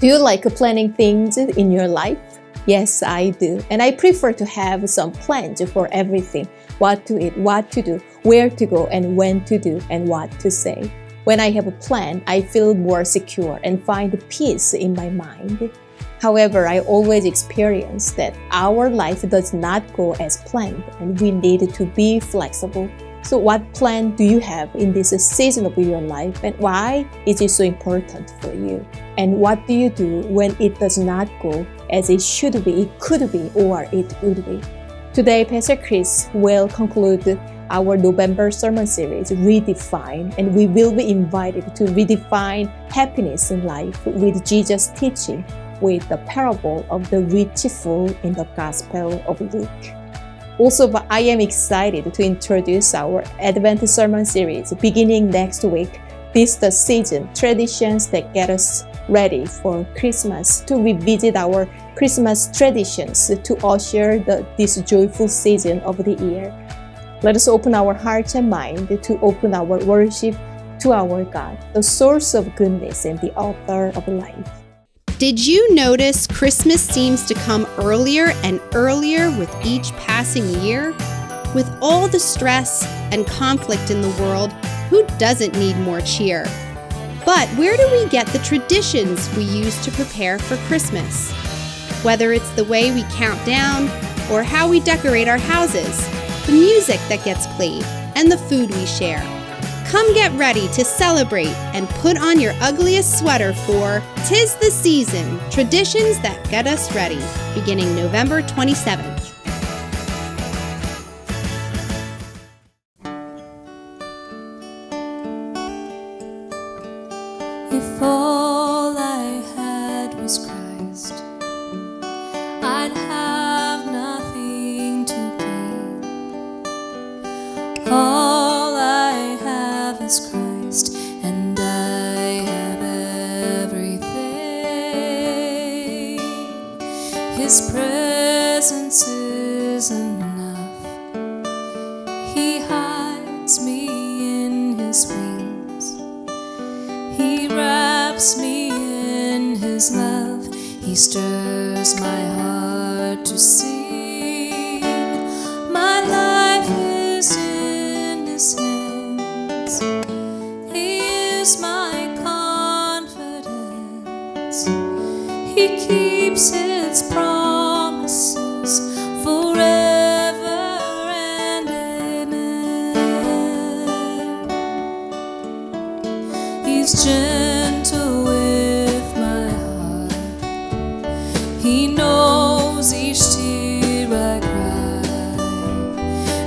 Do you like planning things in your life? Yes, I do. And I prefer to have some plans for everything. What to eat, what to do, where to go, and when to do, and what to say. When I have a plan, I feel more secure and find peace in my mind. However, I always experience that our life does not go as planned, and we need to be flexible. So what plan do you have in this season of your life, and why is it so important for you? And what do you do when it does not go as it should be, it could be, or it would be? Today, Pastor Chris will conclude our November sermon series, Redefine, and we will be invited to redefine happiness in life with Jesus' teaching with the parable of the rich fool in the Gospel of Luke. Also, I am excited to introduce our Advent sermon series beginning next week. This the season, traditions that get us ready for Christmas, to revisit our Christmas traditions to usher this joyful season of the year. Let us open our hearts and mind to open our worship to our God, the source of goodness and the author of life. Did you notice Christmas seems to come earlier and earlier with each passing year? With all the stress and conflict in the world, who doesn't need more cheer? But where do we get the traditions we use to prepare for Christmas? Whether it's the way we count down or how we decorate our houses, the music that gets played, and the food we share. Come get ready to celebrate and put on your ugliest sweater for 'Tis the Season, Traditions That Get Us Ready, beginning November 27th. If all I had was Christ, I'd have nothing to gain. All I have is Christ, and I have everything. His presence is enough. He hides me in His wings. He wraps me in His love. He stirs my heart to sing. My life is in His hands. He is my confidence. He keeps His promises forever and amen. He's gentle with my heart. He knows each tear I cry.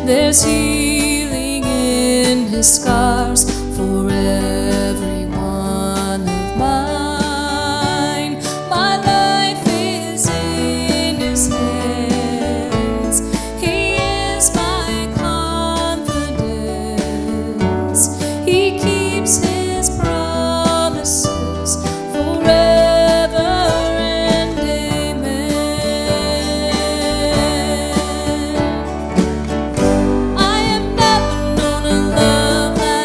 There's healing in His scars for every one of mine. My life is in His hands. He is my confidence. He keeps His promises forever and amen. I have never known a love like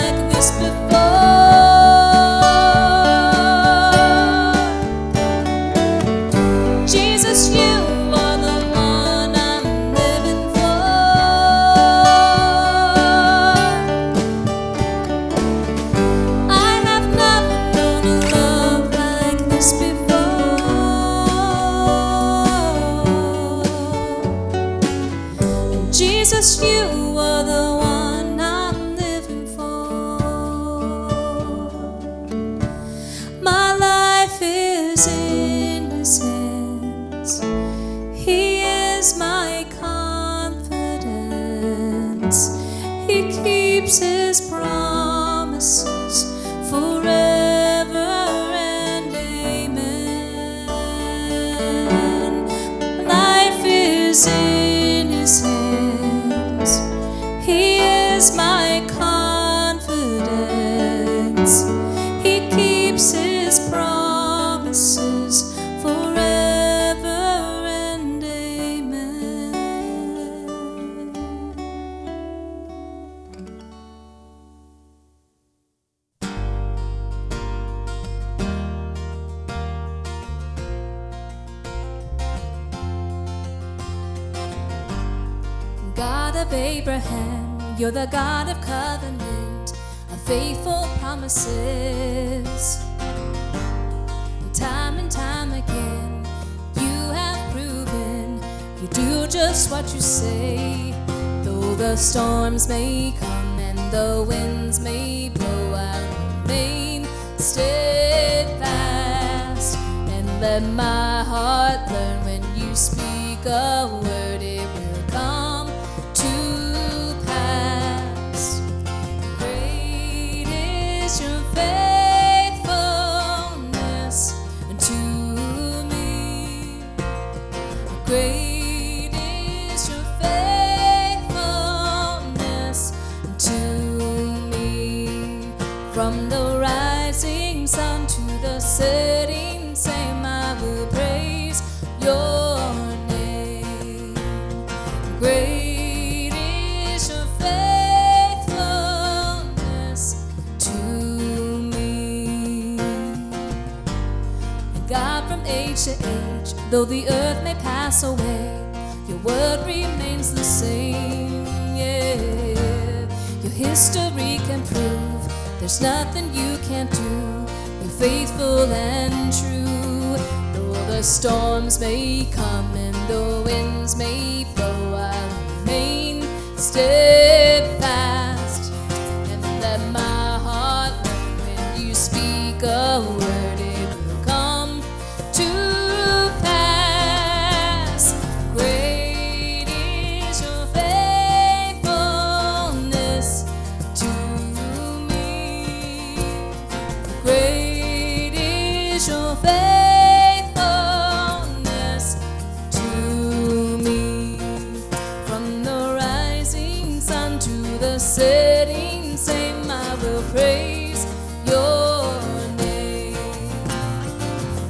God of Abraham, you're the God of covenant, of faithful promises. Time and time again, you have proven you do just what you say. Though the storms may come and the winds may blow, I'll remain steadfast and let my heart learn when you speak a word, it will come to pass. Great is your faithfulness unto me. Great is your faithfulness unto me. From the rising sun to the setting same, I will praise your name. Great is your faithfulness to me. And God, from age to age, though the earth may pass away, your word remains the same. Yeah, your history can prove there's nothing you can't do. You're faithful and true. Though the storms may come and the winds may blow, I'll remain steadfast and let my heart learn when you speak a word, it will come to pass. Great is your faithfulness to me. Great is your faithfulness to me. From the rising sun to the setting same, I will praise your name.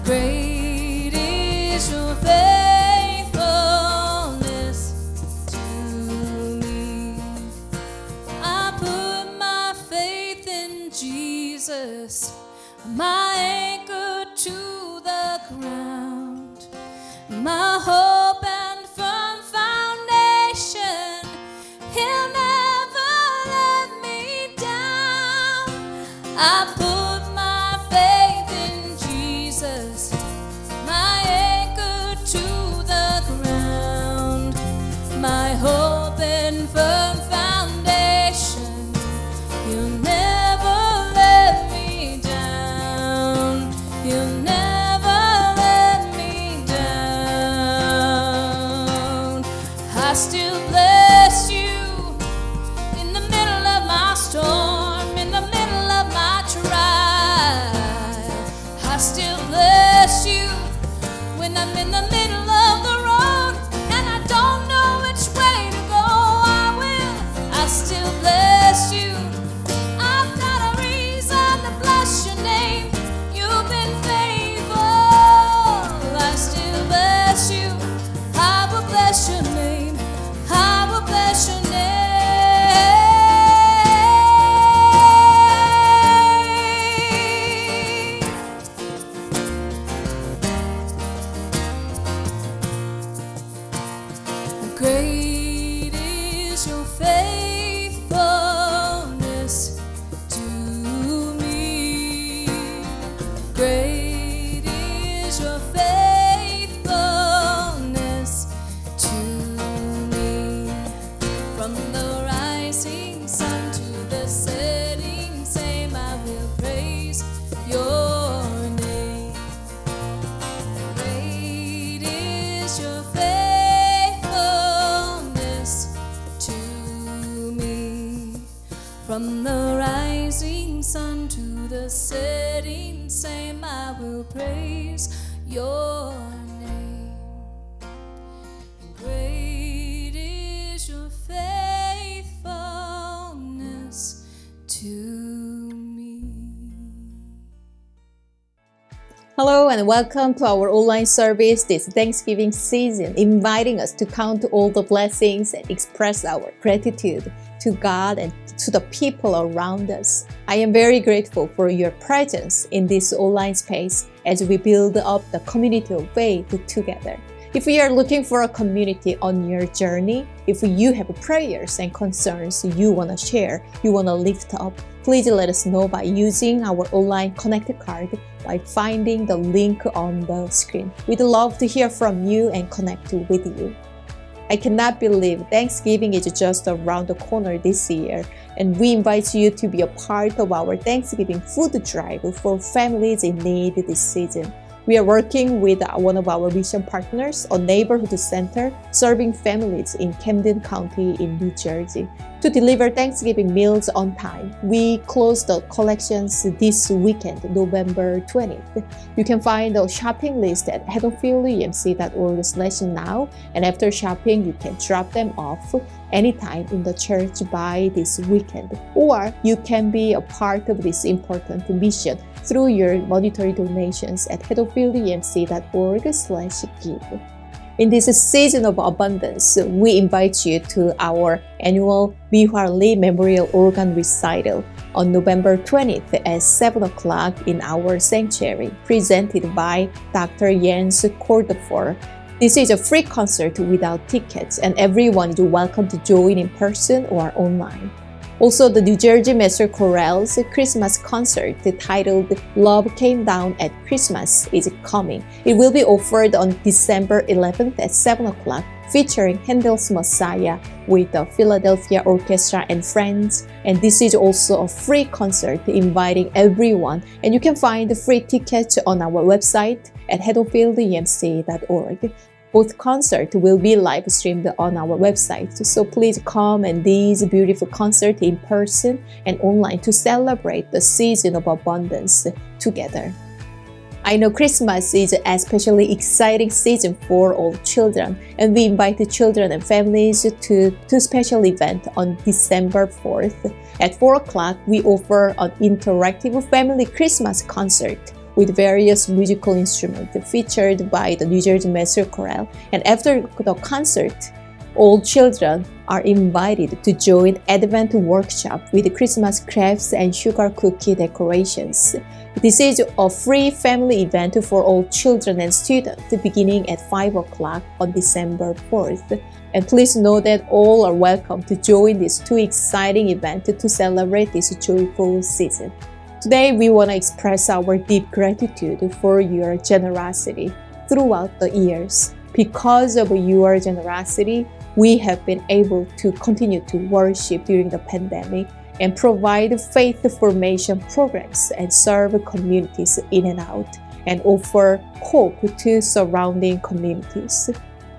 Great is your faithfulness to me. I put my faith in Jesus, my anchor to the ground, my hope and firm foundation. He'll never let me down. I put my faith in Jesus, my anchor to the ground, my hope and firm foundation. He'll never let me down. He'll never let me down. I still bless you in the middle of my storm, in the middle of my trial. I still bless you when I'm in the middle of the road and I don't know which way to go. I still bless you. I've got a reason to bless your name. You've been faithful. I still bless you. I will bless your name. I will bless your name. Great is your faithfulness to me. Great is your faithfulness to me. From the rising sun to the setting same, I will praise your name. Great is your faithfulness to me. From the rising sun to the setting same, I will praise your name. Great is your faithfulness to me. Hello and welcome to our online service this Thanksgiving season, inviting us to count all the blessings and express our gratitude to God and to the people around us. I am very grateful for your presence in this online space as we build up the community of faith together. If you are looking for a community on your journey, if you have prayers and concerns you want to share, you want to lift up, please let us know by using our online connect card by finding the link on the screen. We'd love to hear from you and connect with you. I cannot believe Thanksgiving is just around the corner this year, and we invite you to be a part of our Thanksgiving food drive for families in need this season. We are working with one of our mission partners, a neighborhood center serving families in Camden County in New Jersey, to deliver Thanksgiving meals on time. We close the collections this weekend, November 20th. You can find a shopping list at haddonfieldumc.org/now, and after shopping, you can drop them off anytime in the church by this weekend. Or you can be a part of this important mission through your monetary donations at haddonfieldumc.org/give. In this season of abundance, we invite you to our annual Mihwa Lee Memorial Organ Recital on November 20th at 7 o'clock in our sanctuary, presented by Dr. Jens Kordefor. This is a free concert without tickets, and everyone is welcome to join in person or online. Also, the New Jersey Master Chorale's Christmas concert titled Love Came Down at Christmas is coming. It will be offered on December 11th at 7 o'clock, featuring Handel's Messiah with the Philadelphia Orchestra and friends. And this is also a free concert inviting everyone. And you can find the free tickets on our website at haddonfieldumc.org. Both concerts will be live streamed on our website, so please come and these beautiful concerts in person and online to celebrate the season of abundance together. I know Christmas is an especially exciting season for all children, and we invite the children and families to two special events on December 4th. At 4 o'clock, we offer an interactive family Christmas concert with various musical instruments featured by the New Jersey Master Chorale. And after the concert, all children are invited to join Advent workshop with Christmas crafts and sugar cookie decorations. This is a free family event for all children and students beginning at 5 o'clock on December 4th. And please know that all are welcome to join these two exciting events to celebrate this joyful season. Today, we want to express our deep gratitude for your generosity throughout the years. Because of your generosity, we have been able to continue to worship during the pandemic and provide faith formation programs and serve communities in and out and offer hope to surrounding communities.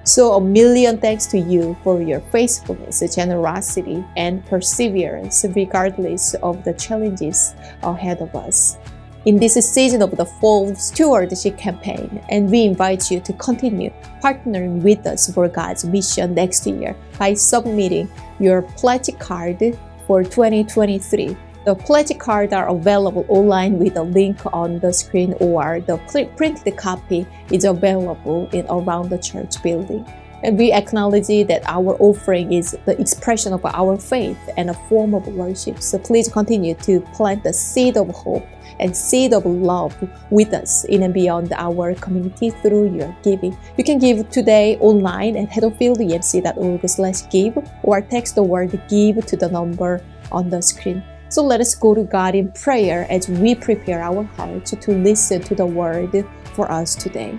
So 1,000,000 thanks to you for your faithfulness, generosity, and perseverance regardless of the challenges ahead of us. In this season of the Fall Stewardship Campaign, and we invite you to continue partnering with us for God's mission next year by submitting your pledge card for 2023. The pledge cards are available online with a link on the screen, or the printed copy is available around the church building. And we acknowledge that our offering is the expression of our faith and a form of worship. So please continue to plant the seed of hope and seed of love with us in and beyond our community through your giving. You can give today online at haddonfieldumc.org/give, or text the word give to the number on the screen. So let us go to God in prayer as we prepare our hearts to listen to the word for us today.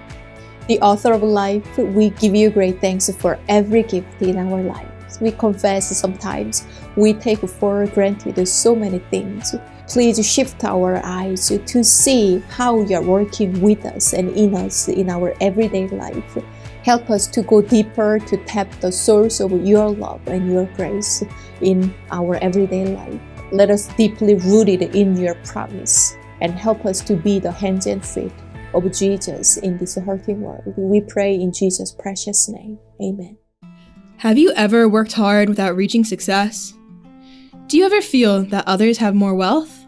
The author of life, we give you great thanks for every gift in our lives. We confess sometimes we take for granted so many things. Please shift our eyes to see how you are working with us and in us in our everyday life. Help us to go deeper to tap the source of your love and your grace in our everyday life. Let us deeply rooted in your promise and help us to be the hands and feet of Jesus in this hurting world. We pray in Jesus' precious name. Amen. Have you ever worked hard without reaching success? Do you ever feel that others have more wealth?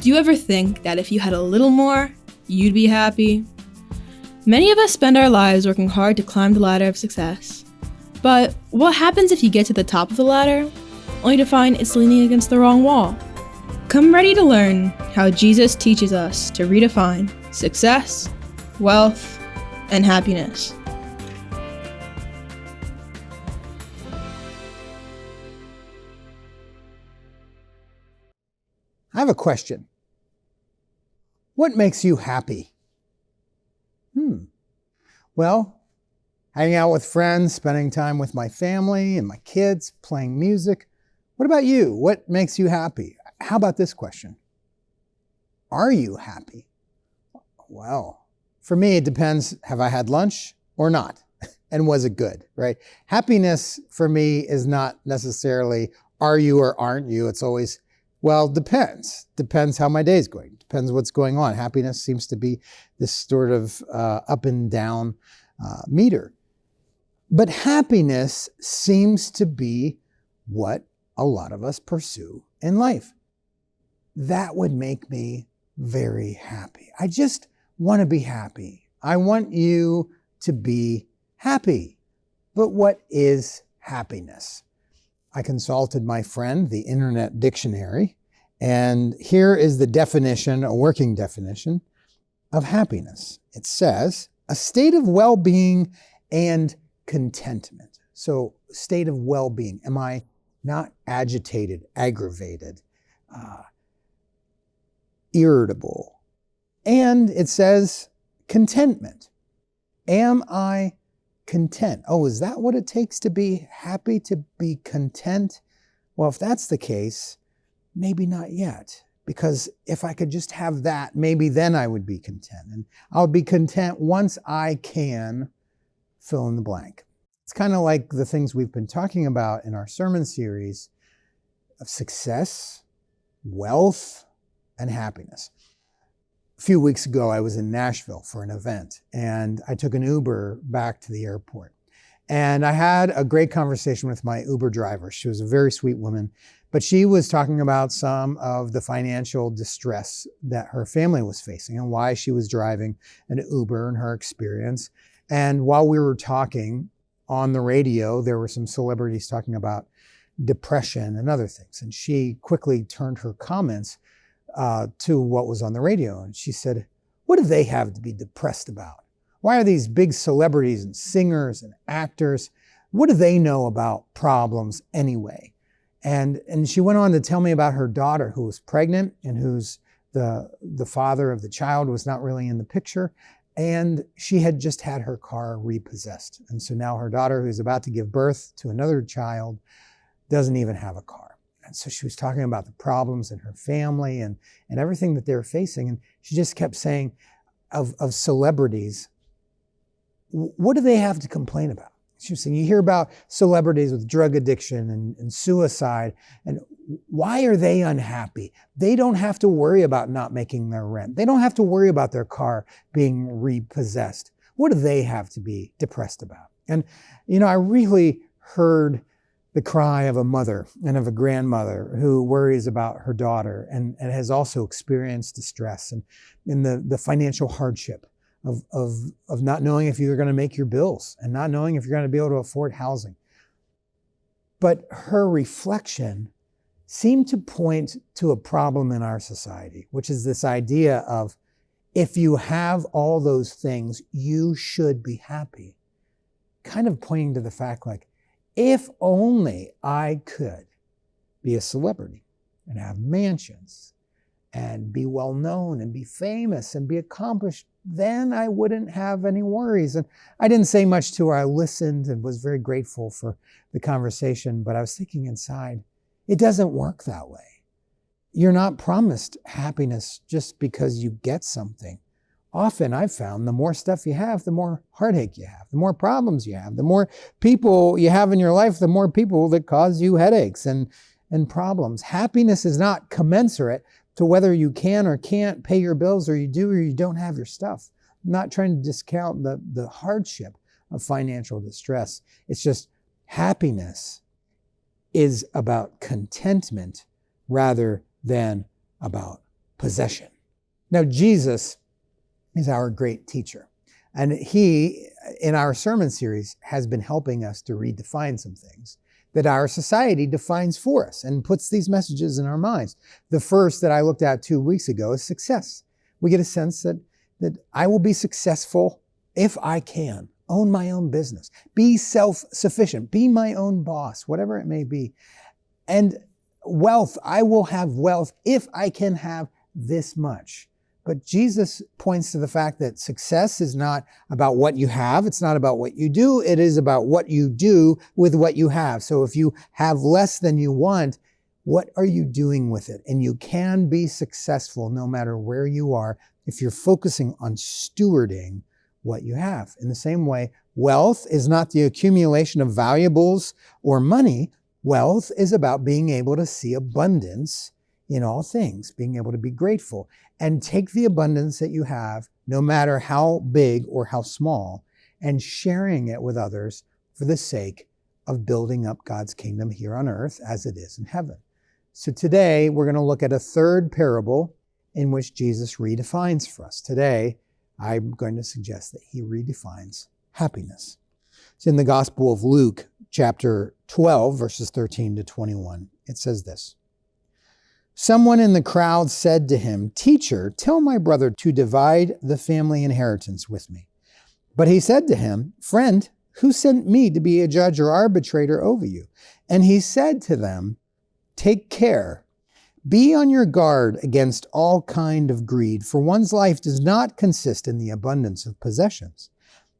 Do you ever think that if you had a little more, you'd be happy? Many of us spend our lives working hard to climb the ladder of success. But what happens if you get to the top of the ladder, only to find it's leaning against the wrong wall? Come ready to learn how Jesus teaches us to redefine success, wealth, and happiness. I have a question. What makes you happy? Well, hanging out with friends, spending time with my family and my kids, playing music. What about you? What makes you happy? How about this question? Are you happy? Well, for me, it depends. Have I had lunch or not? And was it good, right? Happiness for me is not necessarily are you or aren't you. It's always, well, depends. Depends how my day's going. Depends what's going on. Happiness seems to be this sort of up and down meter. But happiness seems to be what a lot of us pursue in life. That would make me very happy. I just want to be happy. I want you to be happy. But what is happiness? I consulted my friend, the Internet Dictionary, and here is the definition, a working definition of happiness. It says, a state of well-being and contentment. So, state of well-being. Am I not agitated, aggravated, irritable? And it says contentment. Am I content? Oh, is that what it takes to be happy, to be content? Well, if that's the case, maybe not yet. Because if I could just have that, maybe then I would be content. And I'll be content once I can fill in the blank. It's kind of like the things we've been talking about in our sermon series of success, wealth, and happiness. A few weeks ago, I was in Nashville for an event, and I took an Uber back to the airport. And I had a great conversation with my Uber driver. She was a very sweet woman, but she was talking about some of the financial distress that her family was facing and why she was driving an Uber and her experience. And while we were talking on the radio, there were some celebrities talking about depression and other things. And she quickly turned her comments to what was on the radio. And she said, what do they have to be depressed about? Why are these big celebrities and singers and actors, what do they know about problems anyway? And she went on to tell me about her daughter who was pregnant and who's the father of the child was not really in the picture. And she had just had her car repossessed. And so now her daughter, who's about to give birth to another child, doesn't even have a car. And so she was talking about the problems in her family and everything that they're facing. And she just kept saying of celebrities, what do they have to complain about? She was saying, you hear about celebrities with drug addiction and suicide, and why are they unhappy? They don't have to worry about not making their rent. They don't have to worry about their car being repossessed. What do they have to be depressed about? And, I really heard the cry of a mother and of a grandmother who worries about her daughter and has also experienced distress and in the financial hardship of not knowing if you're going to make your bills and not knowing if you're going to be able to afford housing. But her reflection seemed to point to a problem in our society, which is this idea of if you have all those things, you should be happy. Kind of pointing to the fact like, if only I could be a celebrity and have mansions and be well known and be famous and be accomplished, then I wouldn't have any worries. And I didn't say much to her. I listened and was very grateful for the conversation, but I was thinking inside, it doesn't work that way. You're not promised happiness just because you get something. Often I've found the more stuff you have, the more heartache you have, the more problems you have, the more people you have in your life, the more people that cause you headaches and problems. Happiness is not commensurate to whether you can or can't pay your bills or you don't have your stuff. I'm not trying to discount the hardship of financial distress. It's just happiness is about contentment rather than about possession. Now, Jesus is our great teacher. And he, in our sermon series, has been helping us to redefine some things that our society defines for us and puts these messages in our minds. The first that I looked at 2 weeks ago is success. We get a sense that I will be successful if I can own my own business, be self-sufficient, be my own boss, whatever it may be. And wealth. I will have wealth if I can have this much. But Jesus points to the fact that success is not about what you have. It's not about what you do. It is about what you do with what you have. So if you have less than you want, what are you doing with it? And you can be successful no matter where you are if you're focusing on stewarding what you have. In the same way, wealth is not the accumulation of valuables or money. Wealth is about being able to see abundance in all things, being able to be grateful and take the abundance that you have, no matter how big or how small, and sharing it with others for the sake of building up God's kingdom here on earth as it is in heaven. So today we're going to look at a third parable in which Jesus redefines for us. Today, I'm going to suggest that he redefines happiness. It's in the Gospel of Luke, chapter 12, verses 13 to 21. It says this: Someone in the crowd said to him, "Teacher, tell my brother to divide the family inheritance with me." But he said to him, "Friend, who sent me to be a judge or arbitrator over you?" And he said to them, "Take care. Be on your guard against all kind of greed, for one's life does not consist in the abundance of possessions."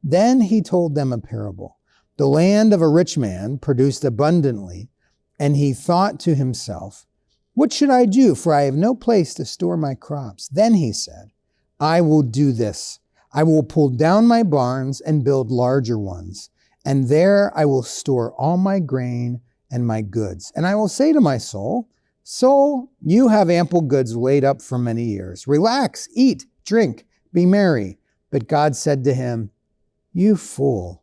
Then he told them a parable. The land of a rich man produced abundantly, and he thought to himself, "What should I do? For I have no place to store my crops." Then he said, "I will do this. I will pull down my barns and build larger ones, and there I will store all my grain and my goods. And I will say to my soul, 'Soul, you have ample goods laid up for many years. Relax, eat, drink, be merry.' But God said to him, 'You fool,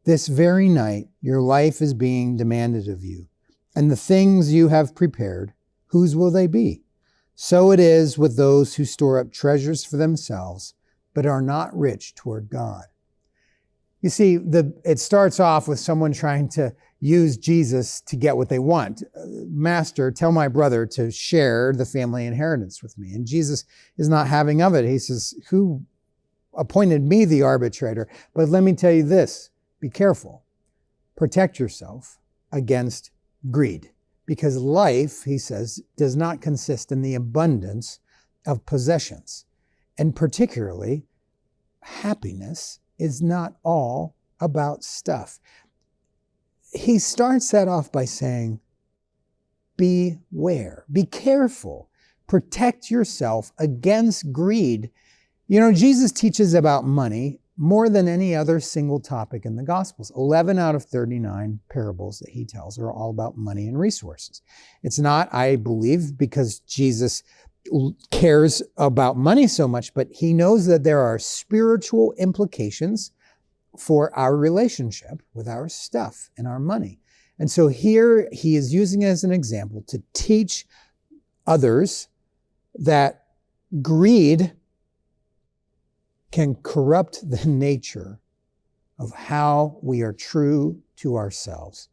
this very night your life is being demanded of you, and the things you have prepared, whose will they be? So it is with those who store up treasures for themselves, but are not rich toward God." You see, it starts off with someone trying to use Jesus to get what they want. "Master, tell my brother to share the family inheritance with me." And Jesus is not having of it. He says, "Who appointed me the arbitrator? But let me tell you this, be careful. Protect yourself against greed. Because life," he says, "does not consist in the abundance of possessions. And particularly, happiness is not all about stuff." He starts that off by saying, beware, be careful, protect yourself against greed. You know, Jesus teaches about money more than any other single topic in the Gospels. 11 out of 39 parables that he tells are all about money and resources. It's not, I believe, because Jesus cares about money so much, but he knows that there are spiritual implications for our relationship with our stuff and our money. And so here he is using it as an example to teach others that greed can corrupt the nature of how we are true to ourselves.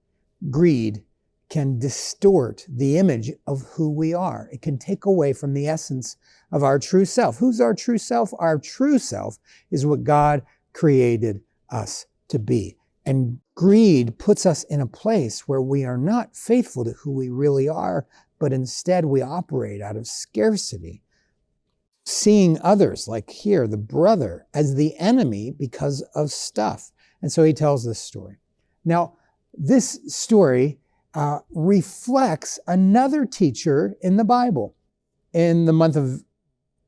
Greed can distort the image of who we are. It can take away from the essence of our true self. Who's our true self? Our true self is what God created us to be. And greed puts us in a place where we are not faithful to who we really are, but instead we operate out of scarcity, seeing others, like here, the brother, as the enemy because of stuff. And so he tells this story. Now, this story reflects another teacher in the Bible. In the month of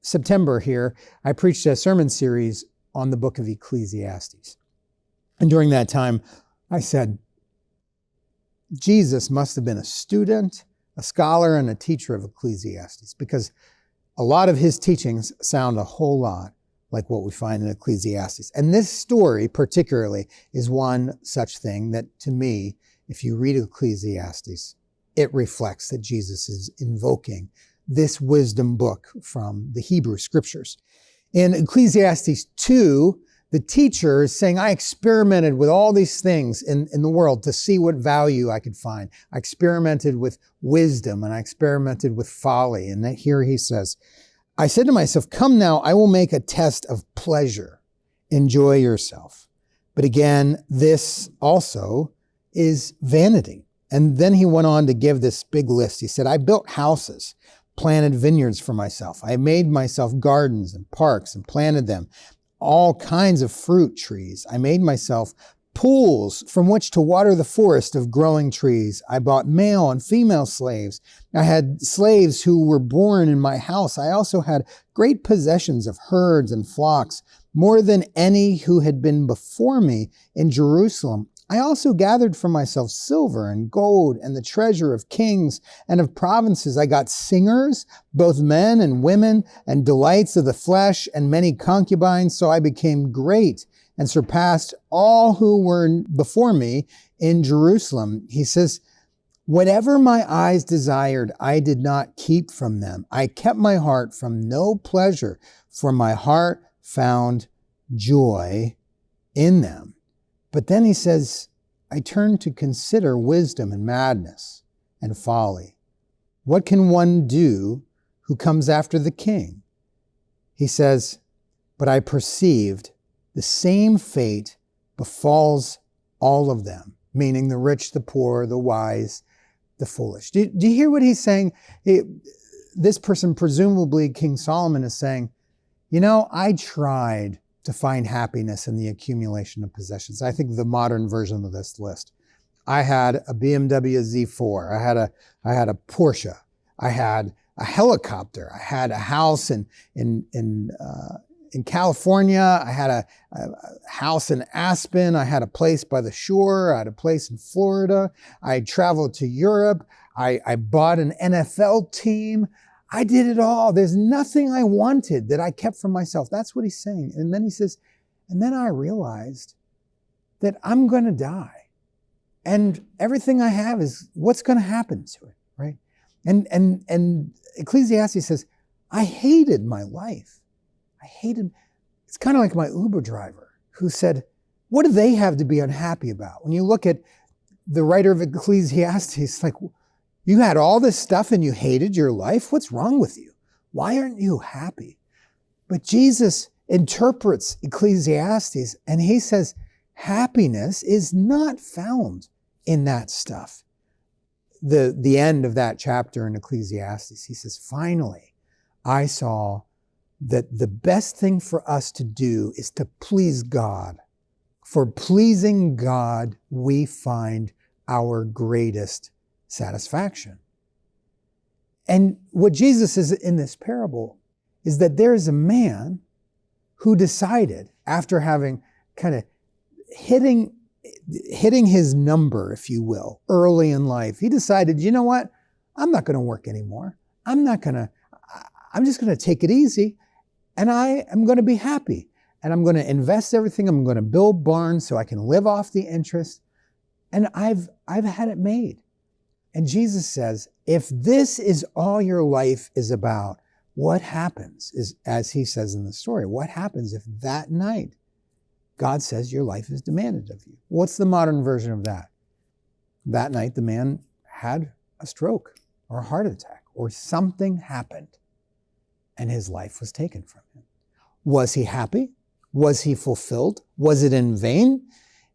September here, I preached a sermon series on the book of Ecclesiastes. And during that time, I said, Jesus must have been a student, a scholar, and a teacher of Ecclesiastes, because a lot of his teachings sound a whole lot like what we find in Ecclesiastes. And this story particularly is one such thing that, to me, if you read Ecclesiastes, it reflects that Jesus is invoking this wisdom book from the Hebrew scriptures. In Ecclesiastes 2, the teacher is saying, I experimented with all these things in the world to see what value I could find. I experimented with wisdom and I experimented with folly. And here he says, I said to myself, come now, I will make a test of pleasure. Enjoy yourself. But again, this also is vanity. And then he went on to give this big list. He said, I built houses, planted vineyards for myself. I made myself gardens and parks and planted them, all kinds of fruit trees. I made myself pools from which to water the forest of growing trees. I bought male and female slaves. I had slaves who were born in my house. I also had great possessions of herds and flocks, more than any who had been before me in Jerusalem. I also gathered for myself silver and gold and the treasure of kings and of provinces. I got singers, both men and women, and delights of the flesh and many concubines. So I became great and surpassed all who were before me in Jerusalem. He says, whatever my eyes desired, I did not keep from them. I kept my heart from no pleasure, for my heart found joy in them. But then he says, I turned to consider wisdom and madness and folly. What can one do who comes after the king? He says, but I perceived the same fate befalls all of them, meaning the rich, the poor, the wise, the foolish. Do you hear what he's saying? This person, presumably King Solomon, is saying, I tried to find happiness in the accumulation of possessions. I think the modern version of this list. I had a BMW Z4. I had a Porsche. I had a helicopter. I had a house in California. I had a house in Aspen. I had a place by the shore. I had a place in Florida. I traveled to Europe. I bought an NFL team. I did it all. There's nothing I wanted that I kept for myself. That's what he's saying. And then he says, and then I realized that I'm going to die. And everything I have is what's going to happen to it, right? And Ecclesiastes says, I hated my life. It's kind of like my Uber driver who said, what do they have to be unhappy about? When you look at the writer of Ecclesiastes, it's like, you had all this stuff and you hated your life? What's wrong with you? Why aren't you happy? But Jesus interprets Ecclesiastes and he says, happiness is not found in that stuff. The end of that chapter in Ecclesiastes, he says, finally, I saw that the best thing for us to do is to please God. For pleasing God, we find our greatest satisfaction. And what Jesus is in this parable is that there is a man who decided, after having kind of hitting his number, if you will, early in life, he decided, you know what? I'm not going to work anymore. I'm just going to take it easy and I am going to be happy. And I'm going to invest everything. I'm going to build barns so I can live off the interest. And I've had it made. And Jesus says, if this is all your life is about, what happens is, as he says in the story, what happens if that night God says your life is demanded of you? What's the modern version of that? That night the man had a stroke or a heart attack or something happened and his life was taken from him. Was he happy? Was he fulfilled? Was it in vain?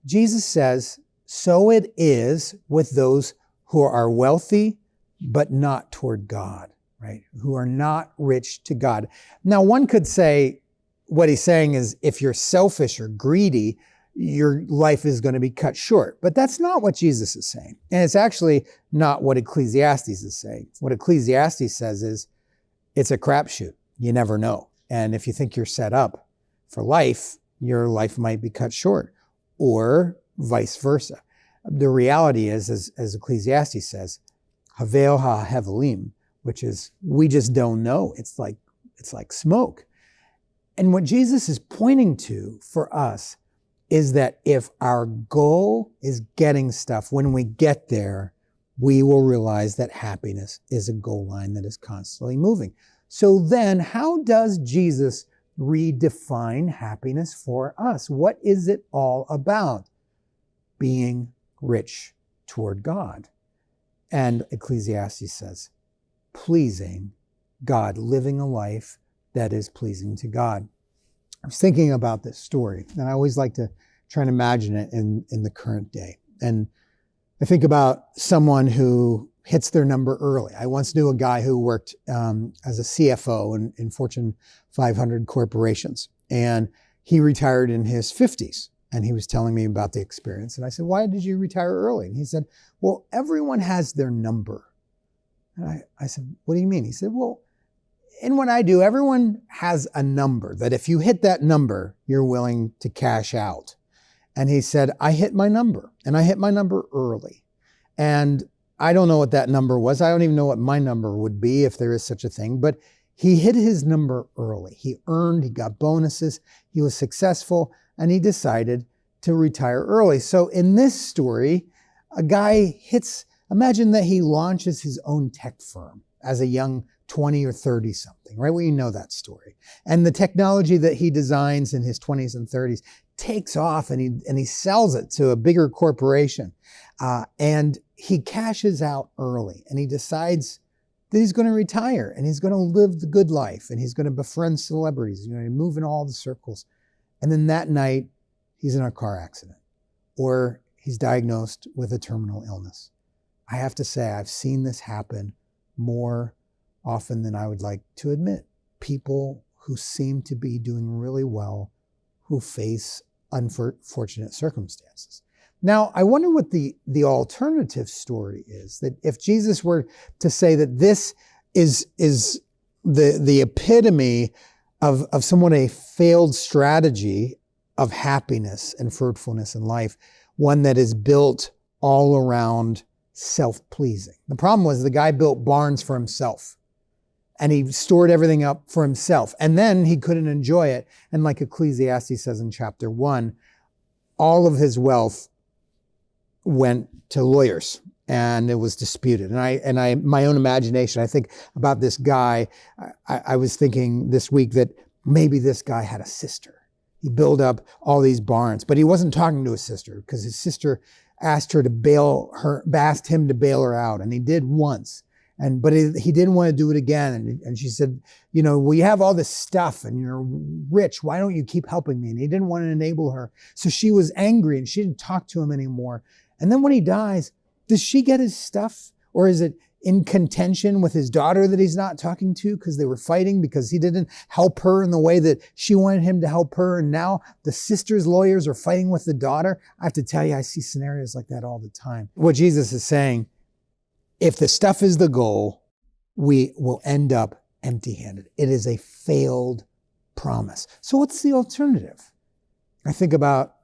Jesus says, so it is with those who are wealthy, but not toward God, right? Who are not rich to God. Now, one could say what he's saying is if you're selfish or greedy, your life is going to be cut short. But that's not what Jesus is saying. And it's actually not what Ecclesiastes is saying. What Ecclesiastes says is it's a crapshoot. You never know. And if you think you're set up for life, your life might be cut short, or vice versa. The reality is, as Ecclesiastes says, havel ha-hevelim, which is we just don't know. It's like smoke. And what Jesus is pointing to for us is that if our goal is getting stuff, when we get there, we will realize that happiness is a goal line that is constantly moving. So then, how does Jesus redefine happiness for us? What is it all about? Being rich toward God. And Ecclesiastes says, pleasing God, living a life that is pleasing to God. I was thinking about this story, and I always like to try and imagine it in the current day. And I think about someone who hits their number early. I once knew a guy who worked as a CFO in Fortune 500 corporations, and he retired in his 50s. And he was telling me about the experience. And I said, why did you retire early? And he said, well, everyone has their number. And I said, what do you mean? He said, well, in what I do, everyone has a number that if you hit that number, you're willing to cash out. And he said, I hit my number, and I hit my number early. And I don't know what that number was. I don't even know what my number would be if there is such a thing, but he hit his number early. He got bonuses, he was successful, and he decided to retire early. So in this story, a guy imagine that he launches his own tech firm as a young 20 or 30 something, right? Well, you know that story. And the technology that he designs in his 20s and 30s takes off, and he sells it to a bigger corporation. And he cashes out early, and he decides that he's going to retire, and he's going to live the good life, and he's going to befriend celebrities. He's going to move in all the circles. And then that night, he's in a car accident, or he's diagnosed with a terminal illness. I have to say, I've seen this happen more often than I would like to admit. People who seem to be doing really well, who face unfortunate circumstances. Now, I wonder what the alternative story is, that if Jesus were to say that this is the epitome of somewhat a failed strategy of happiness and fruitfulness in life, one that is built all around self-pleasing. The problem was the guy built barns for himself, and he stored everything up for himself, and then he couldn't enjoy it. And like Ecclesiastes says in chapter 1, all of his wealth went to lawyers, and it was disputed. And I my own imagination, I think about this guy. I was thinking this week that maybe this guy had a sister. He built up all these barns, but he wasn't talking to his sister because his sister asked him to bail her out, and he did once. But he didn't want to do it again. And she said, well, you have all this stuff and you're rich. Why don't you keep helping me? And he didn't want to enable her. So she was angry and she didn't talk to him anymore. And then when he dies, does she get his stuff? Or is it in contention with his daughter that he's not talking to because they were fighting because he didn't help her in the way that she wanted him to help her? And now the sister's lawyers are fighting with the daughter. I have to tell you, I see scenarios like that all the time. What Jesus is saying, if the stuff is the goal, we will end up empty-handed. It is a failed promise. So what's the alternative? I think about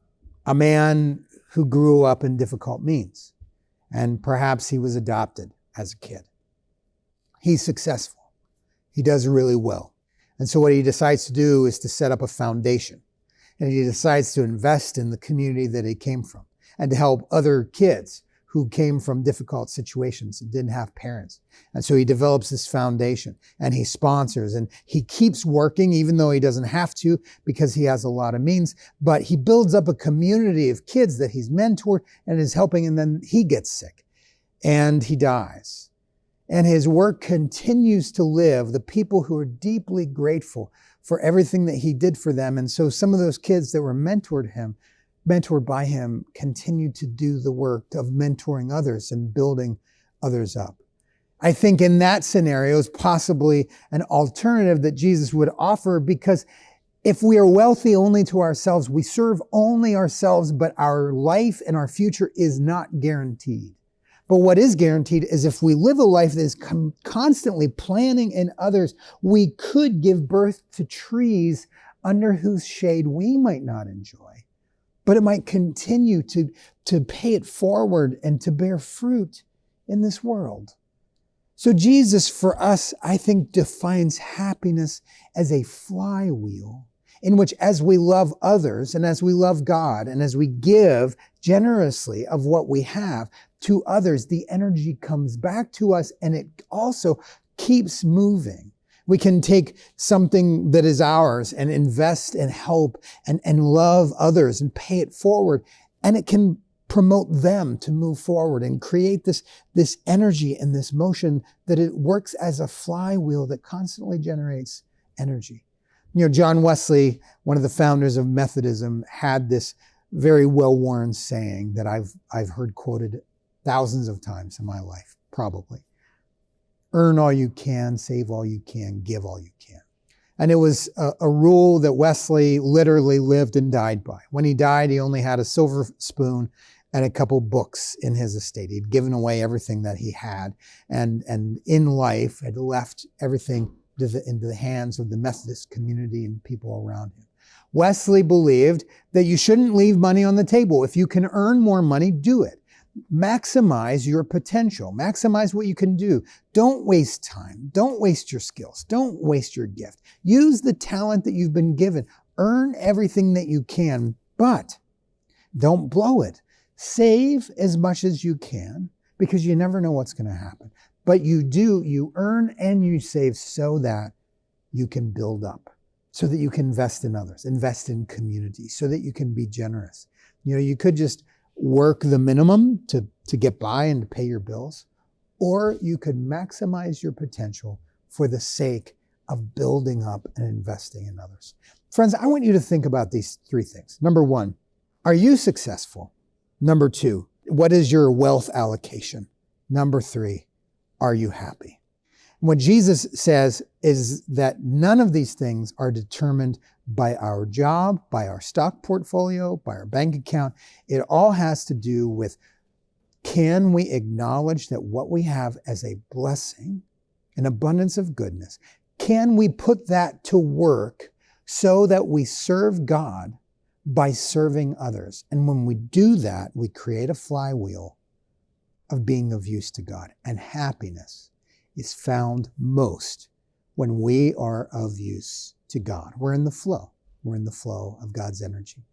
a man who grew up in difficult means, and perhaps he was adopted as a kid. He's successful. He does really well. And so what he decides to do is to set up a foundation. And he decides to invest in the community that he came from and to help other kids who came from difficult situations and didn't have parents. And so he develops this foundation, and he sponsors, and he keeps working even though he doesn't have to because he has a lot of means, but he builds up a community of kids that he's mentored and is helping, and then he gets sick and he dies. And his work continues to live, the people who are deeply grateful for everything that he did for them. And so some of those kids that were mentored by him, continue to do the work of mentoring others and building others up. I think in that scenario is possibly an alternative that Jesus would offer, because if we are wealthy only to ourselves, we serve only ourselves, but our life and our future is not guaranteed. But what is guaranteed is if we live a life that is constantly planning in others, we could give birth to trees under whose shade we might not enjoy, but it might continue to pay it forward and to bear fruit in this world. So Jesus, for us, I think, defines happiness as a flywheel in which, as we love others and as we love God and as we give generously of what we have to others, the energy comes back to us, and it also keeps moving. We can take something that is ours and invest and help and love others and pay it forward. And it can promote them to move forward and create this energy and this motion that it works as a flywheel that constantly generates energy. John Wesley, one of the founders of Methodism, had this very well-worn saying that I've heard quoted thousands of times in my life, probably. Earn all you can, save all you can, give all you can. And it was a rule that Wesley literally lived and died by. When he died, he only had a silver spoon and a couple books in his estate. He'd given away everything that he had, and in life had left everything into the hands of the Methodist community and people around him. Wesley believed that you shouldn't leave money on the table. If you can earn more money, do it. Maximize your potential. Maximize what you can do. Don't waste time. Don't waste your skills. Don't waste your gift. Use the talent that you've been given. Earn everything that you can, but don't blow it. Save as much as you can, because you never know what's going to happen. But you earn and you save so that you can build up, so that you can invest in others, invest in community, so that you can be generous. You could just work the minimum to get by and to pay your bills, or you could maximize your potential for the sake of building up and investing in others. Friends, I want you to think about these three things. Number one, are you successful? Number two, what is your wealth allocation? Number three, are you happy? What Jesus says is that none of these things are determined by our job, by our stock portfolio, by our bank account. It all has to do with, can we acknowledge that what we have as a blessing, an abundance of goodness, can we put that to work so that we serve God by serving others? And when we do that, we create a flywheel of being of use to God. And happiness is found most when we are of use to God. We're in the flow. We're in the flow of God's energy.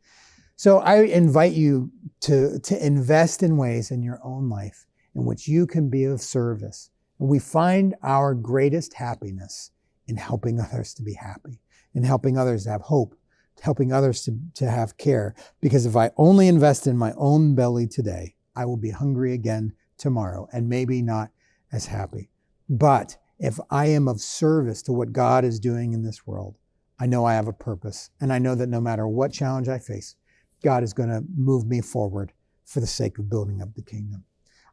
So I invite you to invest in ways in your own life in which you can be of service. And we find our greatest happiness in helping others to be happy, in helping others to have hope, helping others to have care. Because if I only invest in my own belly today, I will be hungry again tomorrow and maybe not as happy. But if I am of service to what God is doing in this world, I know I have a purpose. And I know that no matter what challenge I face, God is going to move me forward for the sake of building up the kingdom.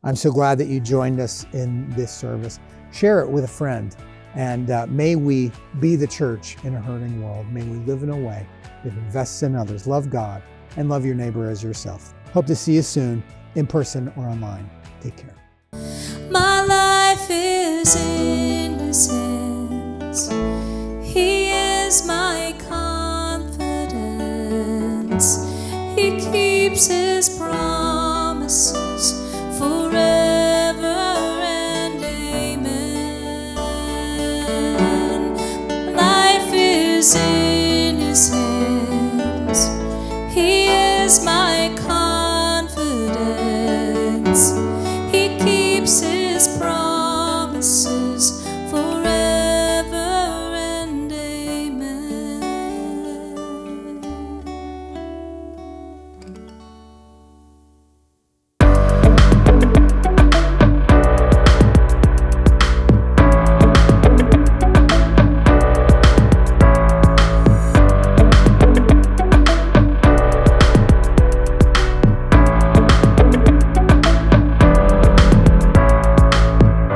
I'm so glad that you joined us in this service. Share it with a friend. And may we be the church in a hurting world. May we live in a way that invests in others, love God, and love your neighbor as yourself. Hope to see you soon, in person or online. Take care. My life is in His hands. He is my confidence. He keeps it